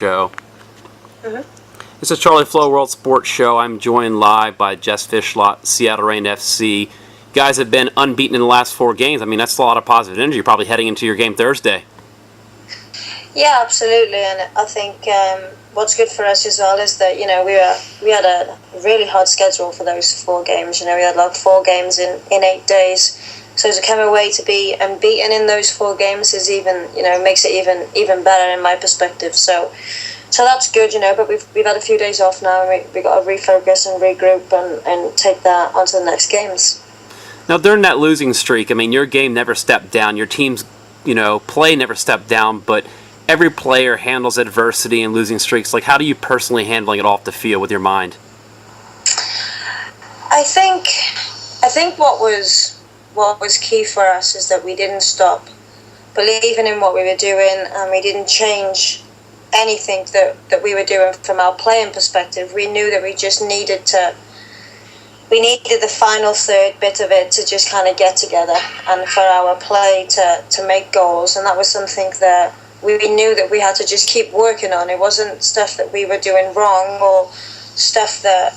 Show. Mm-hmm. This is Charlie Flowe World Sports Show. I'm joined live by Jess Fishlock, Seattle Reign FC. You guys have been unbeaten in the last 4 games. I mean, that's a lot of positive energy. You're probably heading into your game Thursday. Yeah, absolutely. And I think what's good for us as well is that, we had a really hard schedule for those 4 games. We had like 4 games in 8 days. So to come away to be unbeaten in those 4 games is makes it even better in my perspective. So that's good, but we've had a few days off now, and we got to refocus and regroup and take that onto the next games. Now, during that losing streak, I mean, your game never stepped down. Your team's, play never stepped down, but every player handles adversity and losing streaks. Like, how do you personally handling it off the field with your mind? I think what was key for us is that we didn't stop believing in what we were doing, and we didn't change anything that we were doing from our playing perspective. We knew that we just needed the final third bit of it to just kind of get together and for our play to make goals, and that was something that we knew that we had to just keep working on. It wasn't stuff that we were doing wrong or stuff that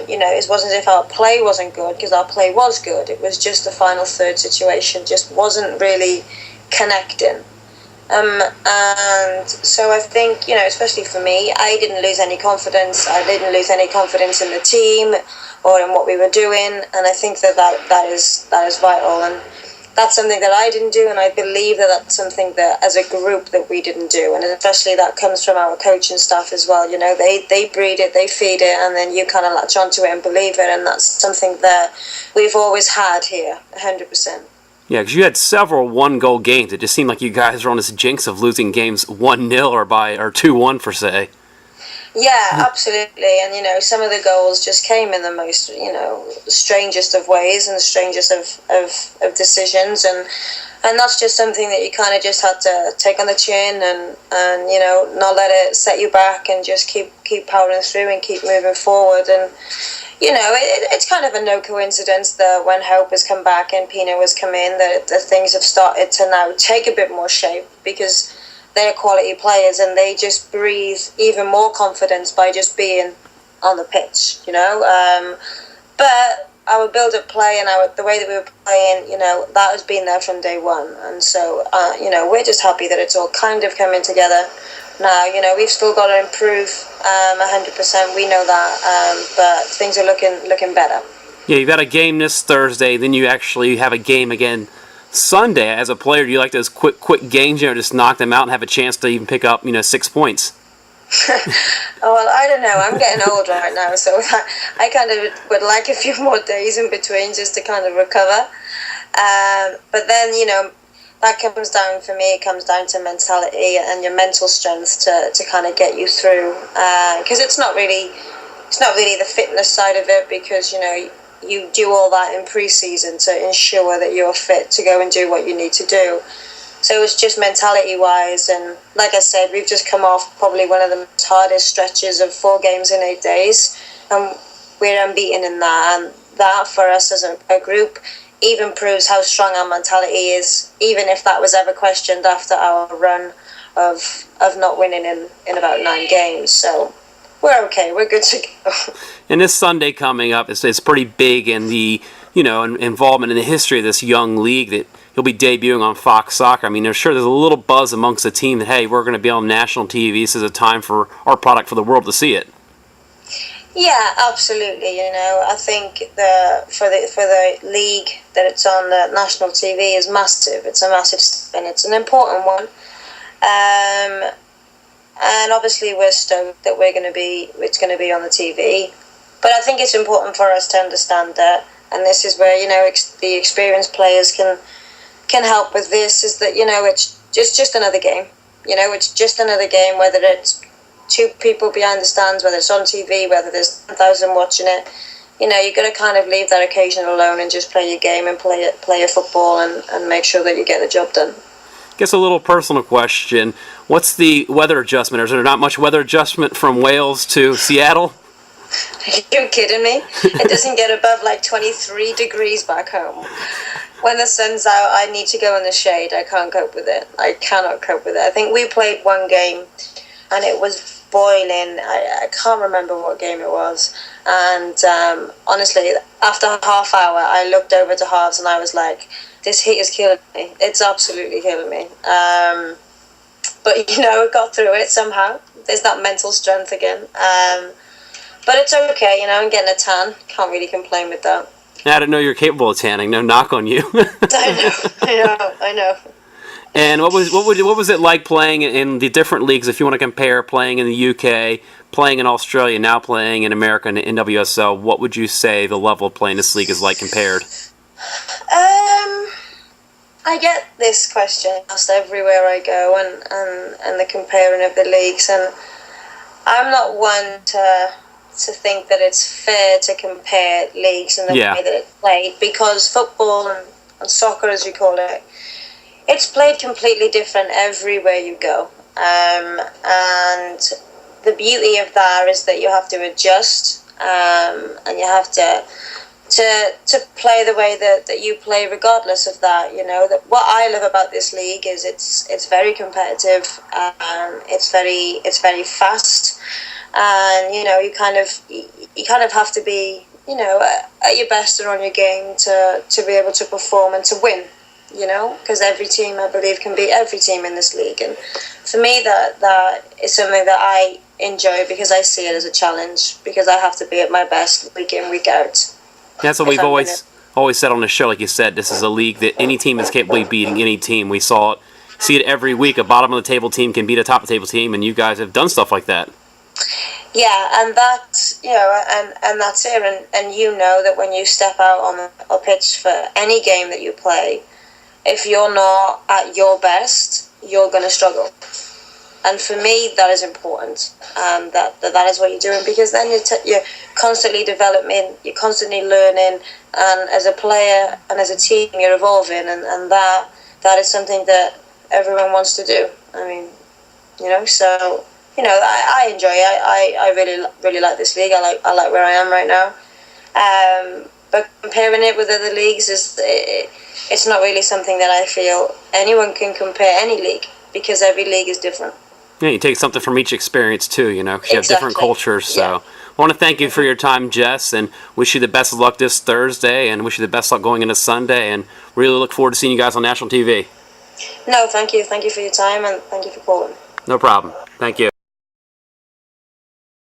it wasn't as if our play wasn't good, because our play was good. It was just the final third situation just wasn't really connecting. And so I think, especially for me, I didn't lose any confidence. I didn't lose any confidence in the team or in what we were doing. And I think that is vital. And that's something that I didn't do. And I believe that that's something that as a group that we didn't do. And especially that comes from our coaching staff as well. They breed it, they feed it, and then you kind of latch onto it and believe it. And that's something that we've always had here, 100%. Yeah, because you had several one-goal games. It just seemed like you guys were on this jinx of losing games 1-0 or 2-1 for say. Yeah, absolutely. And, some of the goals just came in the most, strangest of ways and the strangest of decisions. And that's just something that you kind of just had to take on the chin and not let it set you back and just keep powering through and keep moving forward. And it's kind of a no coincidence that when Hope has come back and Pina has come in, that things have started to now take a bit more shape, because they're quality players and they just breathe even more confidence by just being on the pitch, But our build-up play and the way that we were playing, that has been there from day one. And so, we're just happy that it's all kind of coming together now. We've still got to improve 100%. We know that, but things are looking better. Yeah, you've got a game this Thursday, then you actually have a game again Sunday. As a player, do you like those quick games, just knock them out and have a chance to even pick up, 6 points? Well, I don't know. I'm getting old right now, so I kind of would like a few more days in between just to kind of recover. But then, that comes down, for me, it comes down to mentality and your mental strength to kind of get you through. Because it's not really the fitness side of it, because, you do all that in pre-season to ensure that you're fit to go and do what you need to do. So it's just mentality-wise, and like I said, we've just come off probably one of the hardest stretches of 4 games in 8 days, and we're unbeaten in that. And that, for us as a group, even proves how strong our mentality is, even if that was ever questioned after our run of not winning in about 9 games. So we're okay. We're good to go. And this Sunday coming up is pretty big in the involvement in the history of this young league that he'll be debuting on Fox Soccer. I mean, there's a little buzz amongst the team that, hey, we're going to be on national TV. This is a time for our product for the world to see it. Yeah, absolutely. I think for the league that it's on the national TV is massive. It's a massive step, and it's an important one. And obviously we're stoked that it's going to be on the TV. But I think it's important for us to understand that, and this is where the experienced players can help with this, is that it's just another game. It's just another game, whether it's 2 people behind the stands, whether it's on TV, whether there's 10,000 watching it. You've got to kind of leave that occasion alone and just play your game and play your football and make sure that you get the job done. Guess a little personal question. What's the weather adjustment? Is there not much weather adjustment from Wales to Seattle? Are you kidding me? It doesn't get above like 23 degrees back home. When the sun's out, I need to go in the shade. I can't cope with it. I cannot cope with it. I think we played one game and it was boiling. I can't remember what game it was. And honestly, after a half hour, I looked over to halves and I was like, this heat is killing me. It's absolutely killing me. But, you know, got through it somehow. There's that mental strength again. But it's okay, you know, I'm getting a tan. Can't really complain with that. I didn't know you're capable of tanning. No knock on you. I know. And what was it like playing in the different leagues? If you want to compare playing in the UK, playing in Australia, now playing in America and NWSL, what would you say the level of playing this league is like compared? I get this question asked everywhere I go, and the comparing of the leagues, and I'm not one to think that it's fair to compare leagues in the way that it's played, because football and soccer, as you call it, it's played completely different everywhere you go. And the beauty of that is that you have to adjust, and you have to play the way that you play regardless of that. You know, that what I love about this league is it's very competitive, it's very fast, and you know, you kind of have to be, you know, at your best and on your game to be able to perform and to win. You know, because every team, I believe, can beat every team in this league, and for me that is something that I enjoy, because I see it as a challenge, because I have to be at my best week in, week out. That's what we've always said on the show. Like you said, this is a league that any team is capable of beating any team. We see it every week. A bottom of the table team can beat a top of the table team, and you guys have done stuff like that. Yeah, and that's, you know, and that's it. And you know that when you step out on a pitch for any game that you play, if you're not at your best, you're going to struggle. And for me, that is important. That is what you're doing, because then you're constantly developing, you're constantly learning, and as a player and as a team, you're evolving, and that is something that everyone wants to do. I mean, you know, so, you know, I enjoy it. I really like this league. I like where I am right now. But comparing it with other leagues it's not really something that I feel anyone can compare any league, because every league is different. Yeah, you take something from each experience too, you know, because you have different cultures. So I want to thank you for your time, Jess, and wish you the best of luck this Thursday, and wish you the best of luck going into Sunday, and really look forward to seeing you guys on national TV. No, thank you. Thank you for your time, and thank you for calling. No problem. Thank you.